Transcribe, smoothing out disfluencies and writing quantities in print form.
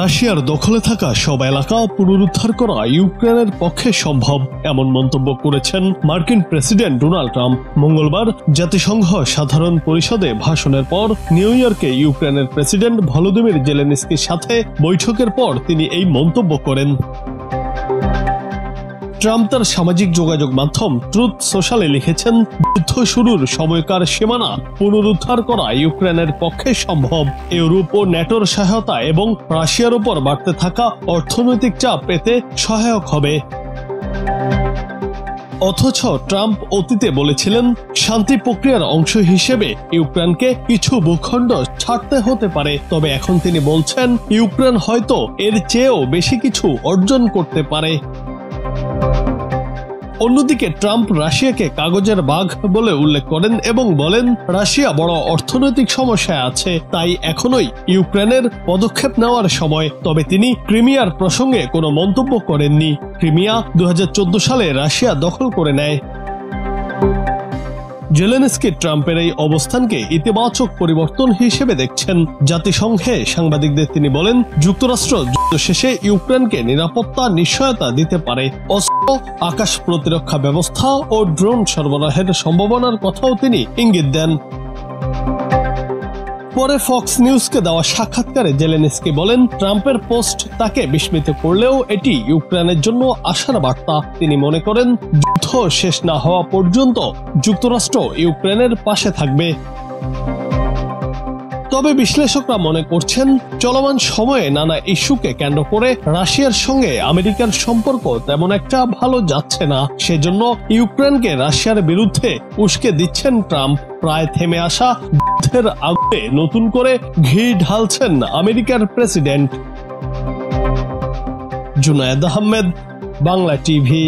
রাশিয়ার দখলে থাকা সব এলাকা পুনরুদ্ধার করা ইউক্রেনের পক্ষে সম্ভব, এমন মন্তব্য করেছেন মার্কিন প্রেসিডেন্ট ডোনাল্ড ট্রাম্প। মঙ্গলবার জাতিসংঘ সাধারণ পরিষদে ভাষণের পর নিউ ইয়র্কে ইউক্রেনের প্রেসিডেন্ট ভলোদিমির জেলেনস্কির সাথে বৈঠকের পর তিনি এই মন্তব্য করেন। ট্রাম্প তার সামাজিক যোগাযোগ মাধ্যম ট্রুথ সোশ্যালে লিখেছেন, যুদ্ধ শুরুর সময়কার সীমানা পুনরুদ্ধার করা ইউক্রেনের পক্ষে সম্ভব। ইউরোপ ও ন্যাটোর সহায়তা এবং রাশিয়ার উপর বাড়তে থাকা অর্থনৈতিক চাপ পেতে সহায়ক হবে। অথচ ট্রাম্প অতীতে বলেছিলেন, শান্তি প্রক্রিয়ার অংশ হিসেবে ইউক্রেনকে কিছু ভূখণ্ড ছাড়তে হতে পারে। তবে এখন তিনি বলছেন, ইউক্রেন হয়তো এর চেয়েও বেশি কিছু অর্জন করতে পারে। অন্যদিকে ট্রাম্প রাশিয়াকে কাগজের বাঘ বলে উল্লেখ করেন এবং বলেন, রাশিয়া বড় অর্থনৈতিক সমস্যায় আছে, তাই এখনোই ইউক্রেনের পদক্ষেপ নেওয়ার সময়। তবে তিনি ক্রিমিয়ার প্রসঙ্গে কোনো মন্তব্য করেননি। ক্রিমিয়া 2014 সালে রাশিয়া দখল করে নেয়। জেলেনস্কি ট্রাম্পের এই অবস্থানকে ইতিবাচক পরিবর্তন হিসেবে দেখছেন। জাতিসংঘে সাংবাদিকদের তিনি বলেন, যুক্তরাষ্ট্র যুদ্ধ শেষে ইউক্রেনকে নিরাপত্তা নিশ্চয়তা দিতে পারে। অস্ত্র, আকাশ প্রতিরক্ষা ব্যবস্থা ও ড্রোন সরবরাহের সম্ভাবনার কথাও তিনি ইঙ্গিত দেন। পরে ফক্স নিউজকে দেওয়া সাক্ষাৎকারে জেলেনস্কি বলেন, ট্রাম্পের পোস্ট তাকে বিস্মিত করলেও এটি ইউক্রেনের জন্য আশার বার্তা। তিনি মনে করেন, যুদ্ধ শেষ না হওয়া পর্যন্ত যুক্তরাষ্ট্র ইউক্রেনের পাশে থাকবে। তবে বিশ্লেষকরা মনে করছেন, চলমান সময়ে নানা ইস্যুকে কেন্দ্র করে রাশিয়ার সঙ্গে আমেরিকার সম্পর্ক তেমন একটা ভালো যাচ্ছে না। সেজন্য ইউক্রেনকে রাশিয়ার বিরুদ্ধে উস্কে দিচ্ছেন ট্রাম্প। প্রায় থেমে আসা যুদ্ধের আগুনে নতুন করে ঘি ঢালছেন আমেরিকার প্রেসিডেন্ট। জুনায়েদ আহমেদ, বাংলা টিভি।